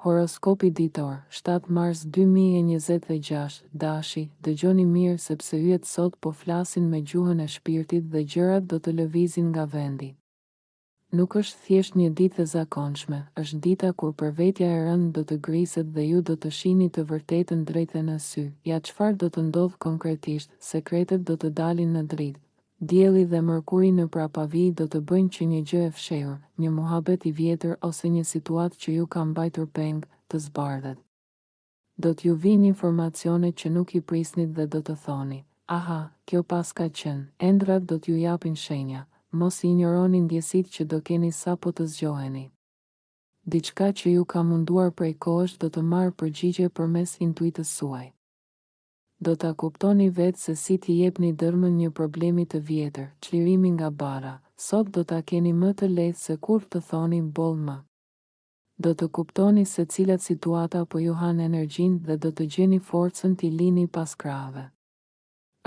Horoskopi ditor, 7 mars 2026, dashi, dëgjoni mirë sepse yjet sot po flasin me gjuhën e shpirtit dhe gjërat do të lëvizin nga vendi. Nuk është thjesht një ditë e zakonshme, është dita kur përvetja e rënd do të griset dhe ju do të shihni të vërtetën drejtë në sy. Ja çfarë do të ndodh konkretisht, sekretet do të dalin në dritë. Dielli dhe Mërkuri në prapavi do të bëjnë që një gjë e fshehur, një muhabet i vjetër ose një situatë që ju ka mbajtur peng, të zbardhet. Do t'ju vinë informacione që nuk i prisnit dhe do të thoni, aha, kjo pas ka qenë, ëndrat do t'ju japin shenja, mos i injoroni ndjesitë që do keni sapo të zgjoheni. Diçka që ju ka munduar prej kohësh do të marrë përgjigje përmes intuitës suaj. Do ta kuptoni vetë se si t'i jepni dërmën një problemi të vjetër, çlirimi nga bara, sot do ta keni më të lehtë se kur të thoni boll më. Do të kuptoni se cilat situata po ju han energjinë dhe do të gjeni forcën t'i lini pas krahave.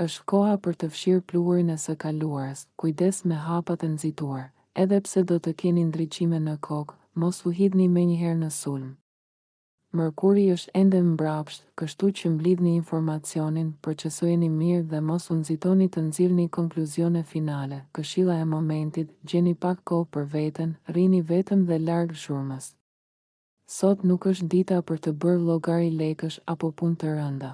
Është koha për të fshirë pluhurin e së kaluarës, kujdes me hapat e nxituar, edhe pse do të keni ndriçime në kokë, mos u hidhni menjëherë në sulm. Mërkuri është ende mbrapsht, kështu që mblidhni informacionin, procesojeni mirë dhe mos u nxitoni të nxirrni konkluzione finale. Këshilla e momentit, gjeni pak kohë për veten, rrini vetëm dhe larg zhurmës. Sot nuk është dita për të bërë llogari lekësh apo punë të rënda.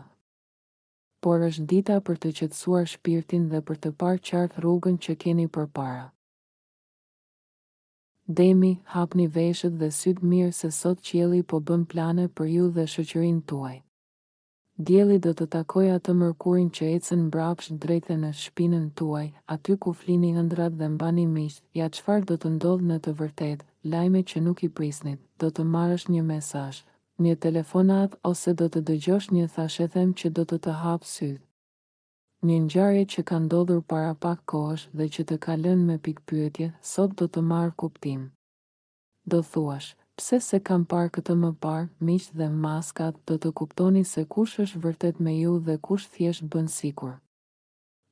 Por është dita për të qetësuar shpirtin dhe për të parë qartë rrugën që keni përpara. Demi, hapni veshët dhe sytë mirë se sot qielli po bën plane për ju dhe shoqërinë tuaj. Dielli do të takojë atë Mërkurin që ecën mbrapsht drejtë në shpinën tuaj, aty ku flini ëndrat dhe mbani miq. Ja çfarë do të ndodhë në të vërtetë, lajme që nuk i prisnit, do të marrësh një mesazh, një telefonat ose do të dëgjosh një thashethem që do të hapë sytë. Një ngjarje që ka ndodhur para pak kohësh dhe që të ka lënë me pikpyetje, sot do të marrë kuptim. Do thuash, pse se kam parë këtë më parë, miq dhe maskat, do të kuptoni se kush është vërtet me ju dhe kush thjesht bën sikur.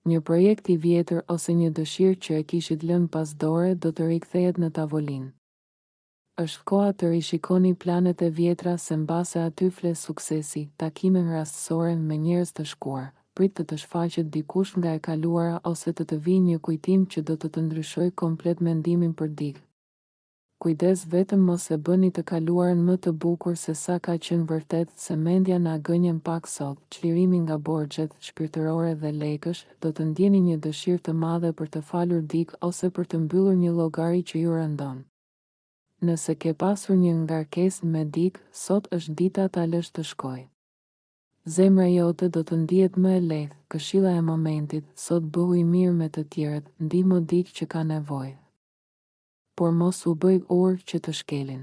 Një projekt i vjetër ose një dëshirë që e kishit lënë pas dore do të rikthehet në tavolinë. Është koha të rishikoni planet e vjetra se mbase aty fle suksesi, takime rastësore me njerëz të shkuar. Prit të shfaqet dikush nga e kaluara ose të vijë një kujtim që do të ndryshojë komplet mendimin për dikë. Kujdes vetëm mos e bëni të kaluarën më të bukur se sa ka qenë vërtet, se mendja na gënjen pak sot. Çlirimi nga borxhet shpirtërore dhe lekësh, do të ndjeni një dëshirë të madhe për të falur dikë ose për të mbyllur një llogari që ju rëndon. Nëse ke pasur një ngarkesë me dikë, sot është dita ta lësh të shkojë. Zemra jote do të ndihet më e lehtë, këshilla e momentit, sot bëhu i mirë me të tjerët, ndihmo dikë që ka nevojë. Por mos u bëj orë që të shkelin.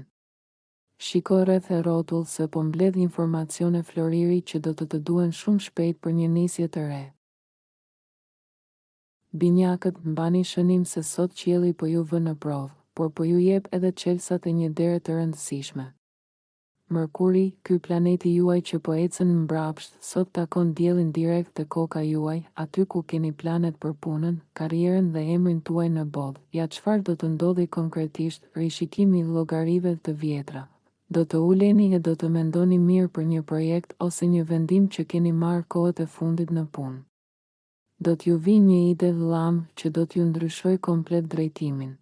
Shiko rreth e rrotull se po mbledh informacione floriri që do të duhen shumë shpejt për një nisje të re. Binjakët, mbani shënim se sot qielli po ju vë në provë, por po ju jep edhe çelësat e një dere të rëndësishme. Mërkuri, ky planeti juaj që po ecën mbrapsht, sot takon diellin direkt te koka juaj, aty ku keni planet për punën, karrierën dhe emrin tuaj në botë. Ja çfarë do të ndodhi konkretisht, rishikimi i llogarive të vjetra. Do të uleni e do të mendoni mirë për një projekt ose një vendim që keni marrë kohët e fundit në punë. Do t'ju vinë një ide llam që do t'ju ndryshojë komplet drejtimin.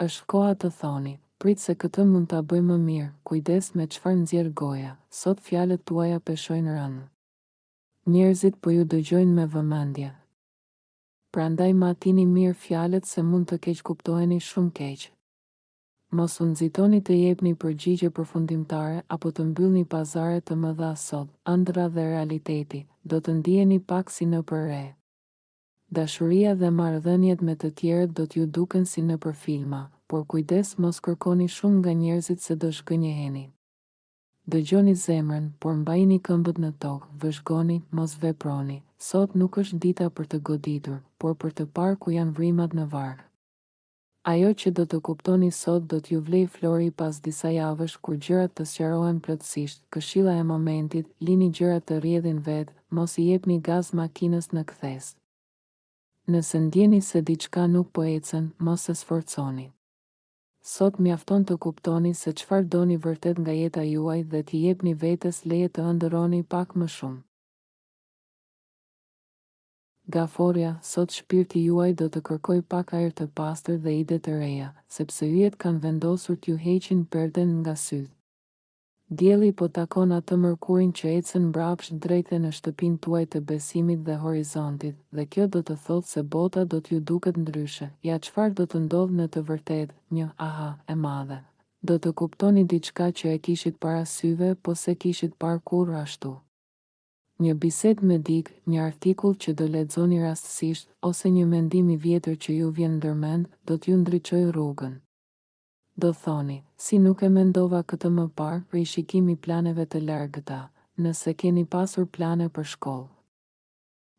Është koha të thoni, prit se këtë mund ta bëj më mirë, kujdes me çfarë nxjerr goja, sot fjalët tuaja peshojnë rënd. Njerëzit po ju dëgjojnë me vëmendje. Prandaj matini mirë fjalët se mund të keq kuptoheni shumë keq. Mos u nxitoni të jepni përgjigje përfundimtare apo të mbyllni pazare të mëdha sot, ëndra dhe realiteti, do të ndiheni pak si në përre. Dashuria dhe marrëdhëniet me të tjerët do t'ju duken si në për filma, por kujdes mos kërkoni shumë nga njerëzit se do shgënjeheni. Dëgjoni zemrën, por mbajini këmbët në tokë, vëzhgoni, mos veproni. Sot nuk është dita për të goditur, por për të parë ku janë vrimat në varg. Ajo që do të kuptoni sot do t'ju vlej flori pas disa javësh kur gjërat të sqarohen plotësisht. Këshilla e momentit, lini gjërat të rrjedhin vetë, mos i jepni gaz makinës në kthes. Nëse ndjeni se diçka nuk po ecën, mos e sforconi. Sot mjafton të kuptoni se çfarë doni vërtet nga jeta juaj dhe t'i jepni vetes leje të ëndërroni pak më shumë. Gaforja, sot shpirti juaj do të kërkoj pak ajër të pastër dhe ide të reja, sepse yjet kanë vendosur t'ju heqin perden nga syt. Dielli po takon atë mërkurin që ecën mbrapsht drejte në shtëpinë tuaj të besimit dhe horizontit, dhe kjo do të thotë se bota do t'ju duket ndryshe. Ja çfarë do të ndodhë në të vërtetë, një aha e madhe. Do të kuptoni diçka që e kishit para syve, po se kishit parë kurrë ashtu. Një bisedë me dikë, një artikull që do lexoni rastësisht, ose një mendim i vjetër që ju vjen ndërmend, do t'ju ndriçojë rrugën. Do thoni, si nuk e mendova këtë më parë, rishikimi planeve të largëta, nëse keni pasur plane për shkollë,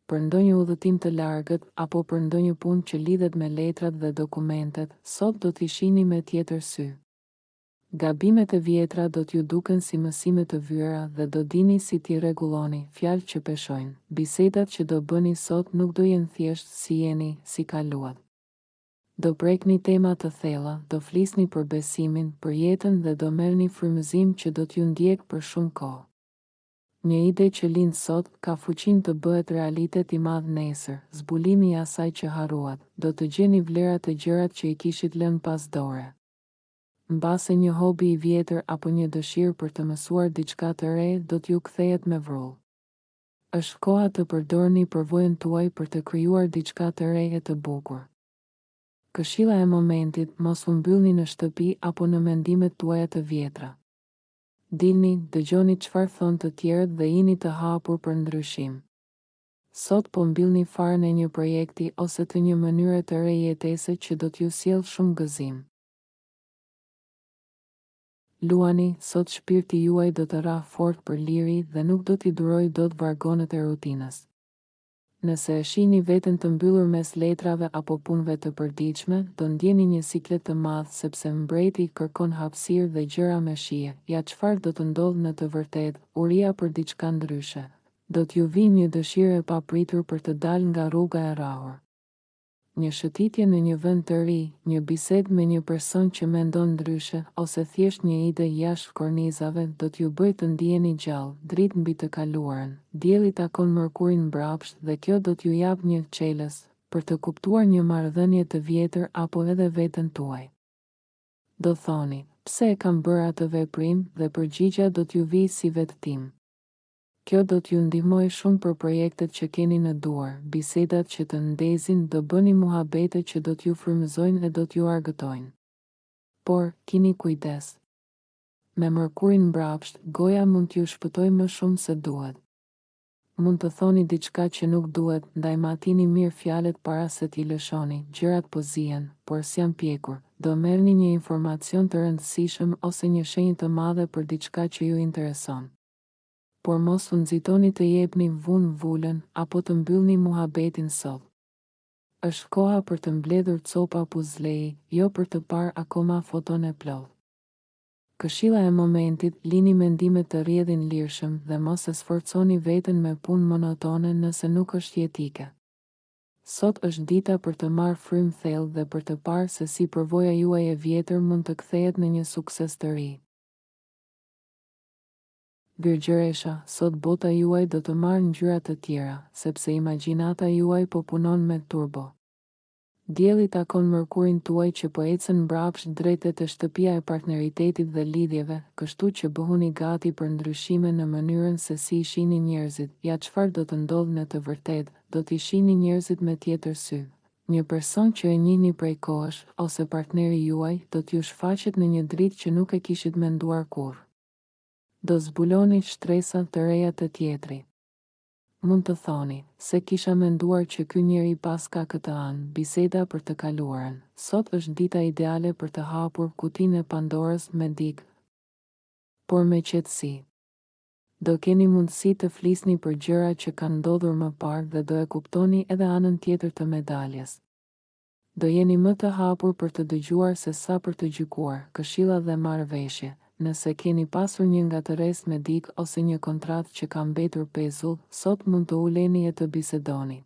për ndonjë udhëtim të largët, apo për ndonjë punë që lidhet me letrat dhe dokumentet, sot do t'i shihni me tjetër sy. Gabimet e vjetra do t'ju duken si mësime të vyera dhe do dini si t'i rregulloni, fjalë që peshojnë. Bisedat që do bëni sot nuk do jenë thjesht si jeni, si kaluat. Do prekni tema të thella, do flisni për besimin, për jetën dhe do merrni frymëzim që do t'ju ndjek për shumë kohë. Një ide që lind sot ka fuqinë të bëhet realitet i madh nesër, zbulimi i asaj që harruat, do të gjeni vlerat të gjërat që i kishit lënë pas dore. Mbase një hobi i vjetër apo një dëshirë për të mësuar diçka të re do t'ju kthehet me vrull. Është koha të përdorni përvojën tuaj për të krijuar diçka të re e të bukur. Këshilla e momentit, mos u mbyllni në shtëpi apo në mendimet tuaja të vjetra. Dilni, dëgjoni çfarë thonë të tjerët dhe jini të hapur për ndryshim. Sot po mbyllni farën e një projekti ose të një mënyre të re jetese që do t'ju sjellë shumë gëzim. Luani, sot shpirti juaj do të rrah fort për liri dhe nuk do t'i duroj dot vargonet e rutinës. Nëse e shihni veten të mbyllur mes letrave apo punëve të përditshme, do ndjeni një siklet të madh sepse mbreti kërkon hapësirë dhe gjëra me shije. Ja çfarë do të ndodhë në të vërtetë, uria për diçka ndryshe. Do t'ju vijë një dëshirë e papritur për të dalë nga rruga e rrahur. Një shëtitje në një vend të ri, një bisedë me një person që mendon ndryshe, ose thjesht një ide jashtë kornizave do t'ju bëjë të ndiheni gjallë, dritë mbi të kaluarën. Dielli takon mërkurin mbrapsht dhe kjo do t'ju jap një çelës për të kuptuar një marrëdhënie të vjetër apo edhe veten tuaj. Do thoni, pse e kam bërë atë veprim dhe përgjigjja do t'ju vijë si vetë tim. Kjo do t'ju ndihmoj shumë për projektet që keni në duar, bisedat që të ndezin, do bëni muhabete që do t'ju frymëzojnë e do t'ju argëtojnë. Por, kini kujdes. Me mërkurin mbrapsht, goja mund t'ju shpëtoj më shumë se duhet. Mund të thoni diçka që nuk duhet, ndaj matini mirë fjalet para se t'i lëshoni, gjërat po zihen, por s'jam pjekur. Do merrni një informacion të rëndësishëm ose një shenjë të madhe për diçka që ju intereson. Por mos u nxitoni të jepni vunë vulën apo të mbyllni muhabetin sot. Është koha për të mbledhur copa puzleji, jo për të parë akoma foton e plot. Këshilla e momentit, lini mendimet të rrjedhin lirshëm dhe mos e sforconi veten me punë monotone nëse nuk është jetike. Sot është dita për të marrë frymë thellë dhe për të parë se si përvoja juaj e vjetër mund të kthehet në një sukses të ri. Virgjëresha, sot bota juaj do të marrë ngjyra të tjera, sepse imagjinata juaj po punon me turbo. Dielli takon mërkurin tuaj që po ecën mbrapsht drejt të shtëpia e partneritetit dhe lidhjeve, kështu që bëhuni gati për ndryshime në mënyrën se si i shihni njerëzit. Ja çfarë do të ndodhë në të vërtetë, do t'i shihni njerëzit me tjetër sy. Një person që e njihni prej kohësh, ose partneri juaj, do t'ju shfaqet në një dritë që nuk e kishit menduar kurrë. Do zbuloni shtresa të reja të tjetrit. Mund të thoni, se kisha menduar që ky njeri pas ka këtë anë, biseda për të kaluarën. Sot është dita ideale për të hapur kutinë e Pandorës me dikë, por me qetësi. Do keni mundësi të flisni për gjëra që kanë ndodhur më parë dhe do e kuptoni edhe anën tjetër të medaljes. Do jeni më të hapur për të dëgjuar se sa për të gjykuar, këshilla dhe marrëveshje. Nëse keni pasur një ngatëresë me dikë ose një kontratë që ka mbetur pezull, sot mund të uleni e të bisedoni.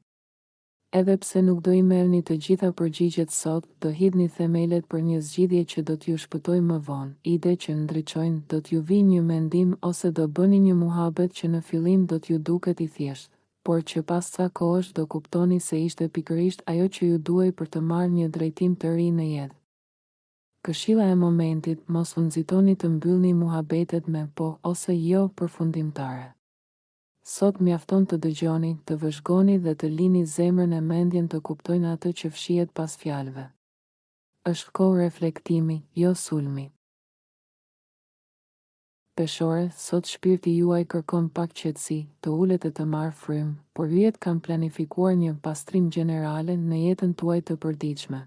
Edhe pse nuk do I merrni të gjitha përgjigjet sot, do hidhni themelet për një zgjidhje që do t'ju shpëtojë më vonë. Ide që ndriçojnë, do t'ju vijë një mendim ose do bëni një muhabet që në fillim do t'ju duket I thjeshtë, por që pas ca kohësh do kuptoni se ishte pikërisht ajo që ju duhej për të marrë një drejtim të ri në jetë. Këshilla e momentit, mos u nxitoni të mbyllni muhabetet me po ose jo përfundimtare. Sot mjafton të dëgjoni, të vëzhgoni dhe të lini zemrën e mendjen të kuptojnë atë që fshihet pas fjalëve. Është kohë reflektimi, jo sulmi. Peshore, sot shpirti juaj kërkon pak qetësi, të ulet e të marrë frymë, por yjet kanë planifikuar një pastrim gjenerale në jetën tuaj të përditshme.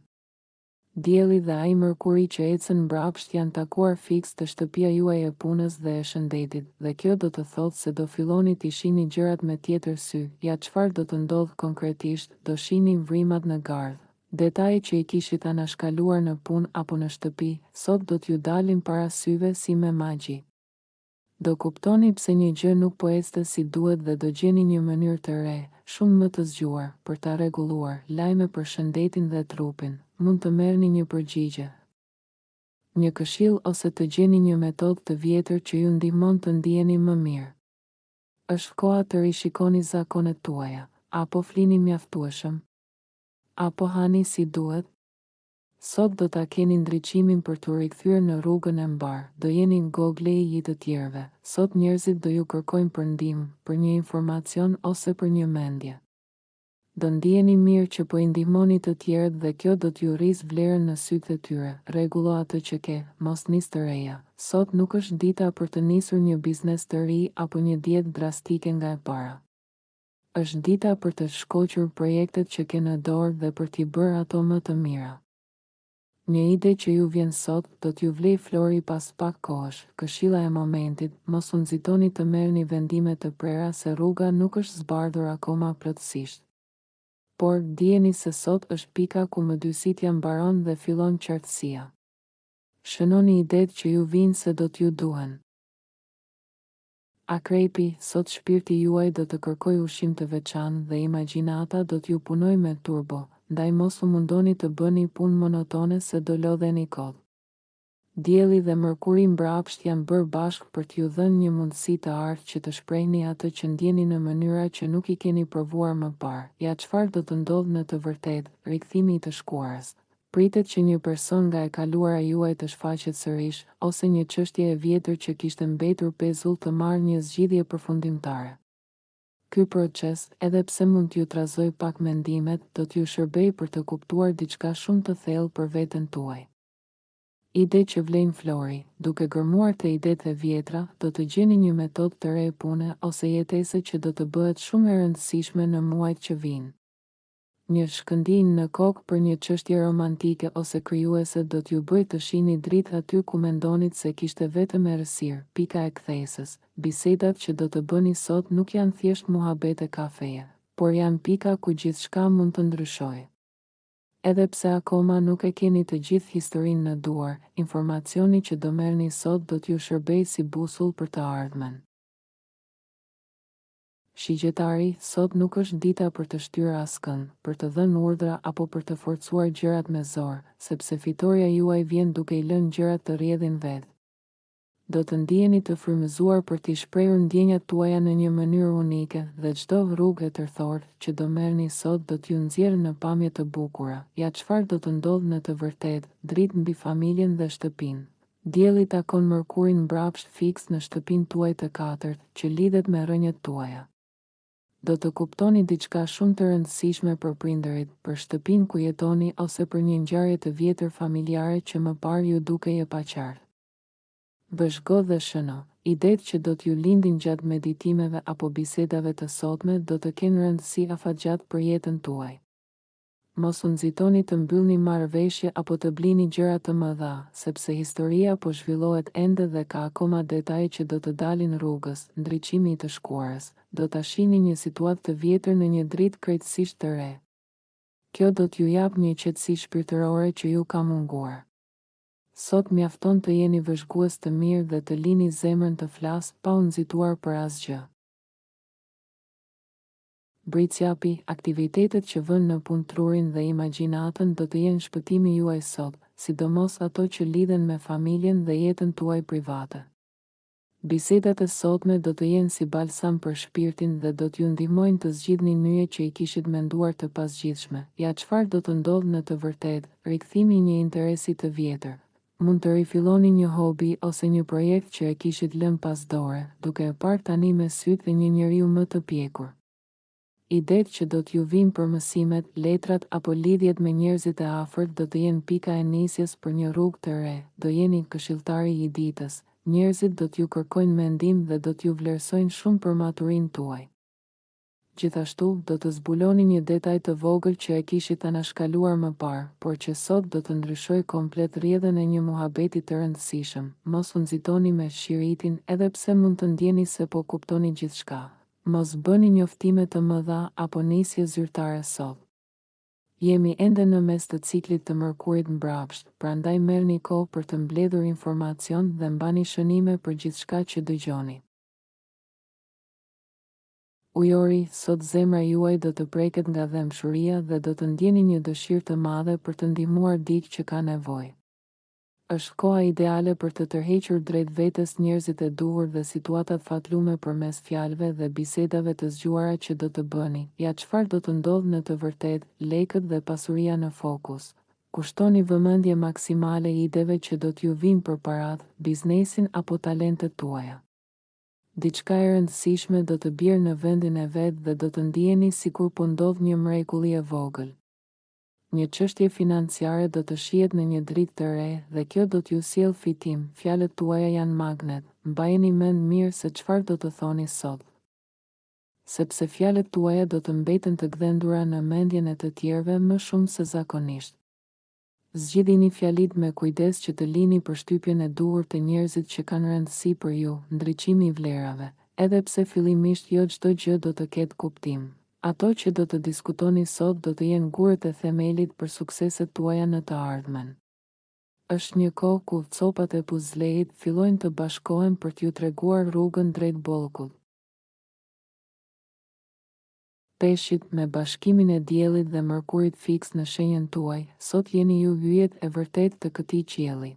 Dielli dhe ai mërkuri që ecën mbrapsht janë takuar fiks të shtëpia juaj e punës dhe e shëndetit, dhe kjo do të thotë se do filloni t'i shihni gjërat me tjetër sy. Ja çfarë do të ndodh konkretisht, do shihni vrimat në gardh. Detajet që I kishit anashkaluar në punë apo në shtëpi, sot do t'ju dalin para syve si me magji. Do kuptoni pse një gjë nuk po ecte si duhet dhe do gjeni një mënyrë të re, shumë më të zgjuar, për ta rregulluar. Lajme për shëndetin dhe trupin. Mund të merrni një përgjigje, një këshill ose të gjeni një metodë të vjetër që ju ndihmon të ndiheni më mirë. Është koha të rishikoni zakonet tuaja, apo flini mjaftueshëm, apo hani si duhet. Sot do ta keni ndriçimin për t'u rikthyer në rrugën e mbar, do jeni gogle I të tjerëve. Sot njerëzit do ju kërkojnë për ndihmë, për një informacion ose për një mendje. Do ndiheni mirë që po I ndihmoni të tjerët dhe kjo do t'ju rrisë vlerën në sytë e tyre. Rregullo atë që ke, mos nis të reja. Sot nuk është dita për të nisur një biznes të ri apo një dietë drastike nga e para. Është dita për të shkoqur projektet që ke në dorë dhe për t'i bërë ato më të mira. Një ide që ju vjen sot do t'ju vlej flori pas pak kohësh. Këshilla e momentit, mos u nxitoni të merrni vendime të prera se rruga nuk është zbardhur akoma plotësisht. Por dijeni se sot është pika ku mëdysitja mbaron dhe fillon qartësia. Shënoni idetë që ju vinë se do t'ju duhen. Akrepi, sot shpirti juaj do të kërkoj ushqim të veçantë dhe imagjinata do t'ju punoj me turbo, ndaj mos u mundoni të bëni punë monotone se do lodheni kot. Dielli dhe mërkuri mbrapsht janë bërë bashkë për t'ju dhënë një mundësi të artë që të shprehni atë që ndjeni në mënyra që nuk I keni provuar më parë. Ja çfarë do të ndodhë në të vërtetë, rikthimi I të shkuarës. Pritet që një person nga e kaluara juaj të shfaqet sërish, ose një çështje e vjetër që kishte mbetur pezull të marrë një zgjidhje përfundimtare. Ky proces, edhe pse mund t'ju trazoj pak mendimet, do t'ju shërbej për të kuptuar diçka shumë të thellë për veten tuaj. Ide që vlejnë flori, duke gërmuar të idetë e vjetra, do të gjeni një metodë të re pune ose jetese që do të bëhet shumë e rëndësishme në muajt që vinë. Një shkëndijnë në kokë për një çështje romantike ose krijuese do t'ju bëjë të shihni dritë aty ku mendonit se kishte vetëm errësirë. Pika e kthesës. Bisedat që do të bëni sot nuk janë thjesht muhabete kafeje, por janë pika ku gjithçka mund të ndryshojë. Edhe pse akoma nuk e keni të gjithë historinë në duar, informacioni që do merrni sot do t'ju shërbejë si busull për të ardhmen. Shigjetari, sot nuk është dita për të shtyrë askënd, për të dhënë urdhra apo për të forcuar gjërat me zor, sepse fitoria juaj vjen duke I lënë gjërat të rrjedhin vetë. Do të ndiheni të frymëzuar për t'i shprehur ndjenjat tuaja në një mënyrë unike dhe çdo rrugë e tërthorë që do merrni sot do t'ju nxjerrë në pamje të bukura. Ja çfarë do të ndodhë në të vërtetë, dritë mbi familjen dhe shtëpinë. Dielli takon mërkurin mbrapsht fiks në shtëpinë tuaj të katërt, që lidhet me rrënjët tuaja. Do të kuptoni diçka shumë të rëndësishme për prindërit, për shtëpinë ku jetoni ose për një ngjarje të vjetër familjare që më parë ju dukej e paqartë. Vëzhgo dhe shëno. Idetë që do t'ju lindin gjatë meditimeve apo bisedave të sotme do të kenë rëndësi afatgjatë për jetën tuaj. Mos u nxitoni të mbyllni marrëveshje apo të blini gjëra të mëdha, sepse historia po zhvillohet ende dhe ka akoma detaje që do të dalin rrugës. Ndriçimi I të shkuarës. Do ta shihni një situatë të vjetër në një dritë krejtësisht të re. Kjo do t'ju jap një qetësi shpirtërore që ju ka munguar. Sot mjafton të jeni vëzhgues të mirë dhe të lini zemrën të flasë pa u nxituar për asgjë. Britsjapi, aktivitetet që vënë në punë trurin dhe imagjinatën do të jenë shpëtimi juaj sot, sidomos ato që lidhen me familjen dhe jetën tuaj private. Bisedat e sotme do të jenë si balsam për shpirtin dhe do t'ju ndihmojnë të zgjidhni nyje që i kishit menduar të pasgjidhshme. Ja çfarë do të ndodhë në të vërtetë, rikthimi i një interesi të vjetër. Mund të rifilloni një hobi ose një projekt që e kishit lënë pas dore, duke e parë tani me sytë dhe një njeriu më të pjekur. Idetë që do t'ju vinë për mësimet, letrat apo lidhjet me njerëzit e afërt do të jenë pika e nisjes për një rrugë të re, do jeni këshilltari i ditës. Njerëzit do t'ju kërkojnë mendim dhe do t'ju vlerësojnë shumë për maturinë tuaj. Gjithashtu, do të zbuloni një detaj të vogël që e kishit anashkaluar më parë, por që sot do të ndryshoj komplet rrjedhën e një muhabeti të rëndësishëm. Mos u nxitoni me shiritin, edhe pse mund të ndjeni se po kuptoni gjithçka. Mos bëni njoftime të mëdha apo nisje zyrtare sot. Jemi ende në mes të ciklit të mërkurit mbrapsht, prandaj merrni kohë për të mbledhur informacion dhe mbani shënime për gjithçka që dëgjoni. Ujori, sot zemra juaj do të preket nga dëmshuria dhe do të ndjeni një dëshirë të madhe për të ndihmuar dikë që ka nevojë. Është koha ideale për të tërhequr drejt vetes njerëzit e duhur dhe situatat fatlume përmes fjalëve dhe bisedave të zgjuara që do të bëni. Ja çfarë do të ndodhë në të vërtetë, lekët dhe pasuria në fokus. Kushtoni vëmendje maksimale ideve që do t'ju vinë përparatë, biznesin apo talentet tuaja. Diçka e rëndësishme do të bjerë në vendin e vet dhe do të ndjeni sikur po ndodh një mrekulli e vogël. Një çështje financiare do të shihet në një dritë të re dhe kjo do t'ju sjellë fitim. Fjalët tuaja janë magnet. Mbajeni mend mirë se çfarë do të thoni sot. Sepse fjalët tuaja do të mbeten të gdhendura në mendjen e të tjerëve më shumë se zakonisht. Zgjidhini fjalit me kujdes që të lini përshtypjen e duhur të njerëzit që kanë rëndësi për ju, ndriçimi i vlerave, edhe pse fillimisht jo çdo gjë do të ketë kuptim. Ato që do të diskutoni sot do të jenë gurët e themelit për sukseset tuaja në të ardhmen. Është një kohë ku copat e puzleit fillojnë të bashkohen për t'ju treguar rrugën drejt bollkut. Peshqit, me bashkimin e diellit dhe mërkurit fiks në shenjën tuaj, sot jeni ju hyjet e vërtet të këtij qielli.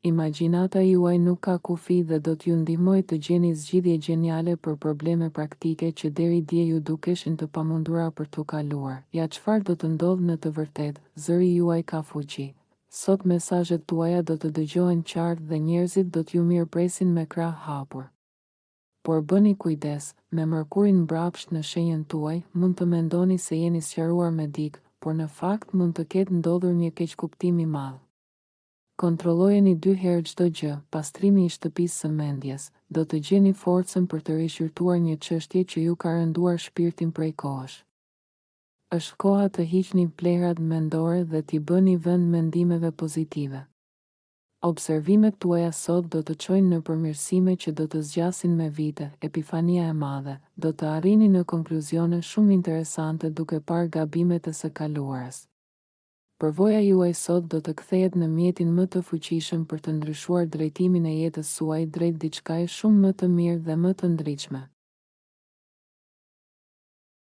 Imagjinata juaj nuk ka kufi dhe do t'ju ndihmojë të gjeni zgjidhje geniale për probleme praktike që deri dje ju dukeshin të pamundura për t'u kaluar. Ja çfarë do të ndodhë në të vërtetë, zëri juaj ka fuqi. Sot mesazhet tuaja do të dëgjohen qartë dhe njerëzit do t'ju mirëpresin me krah hapur. Por bëni kujdes, me mërkurin mbrapsht në shenjën tuaj, mund të mendoni se jeni sqaruar me dikë, por në fakt mund të ketë ndodhur një keqkuptim i madh. Kontrollojeni 2 herë çdo gjë. Pastrimi i shtëpisë së mendjes, do të gjeni forcën për të rishqyrtuar një çështje që ju ka rënduar shpirtin prej kohësh. Është koha të hiqni plerat mendore dhe t'i bëni vend mendimeve pozitive. Observimet tuaja sot do të çojnë në përmirësime që do të zgjasin me vite. Epifania e madhe, do të arrini në konkluzione shumë interesante duke parë gabimet e së kaluarës. Përvoja juaj sot do të kthehet në mjetin më të fuqishëm për të ndryshuar drejtimin e jetës suaj drejt diçkaje shumë më të mirë dhe më të ndritshme.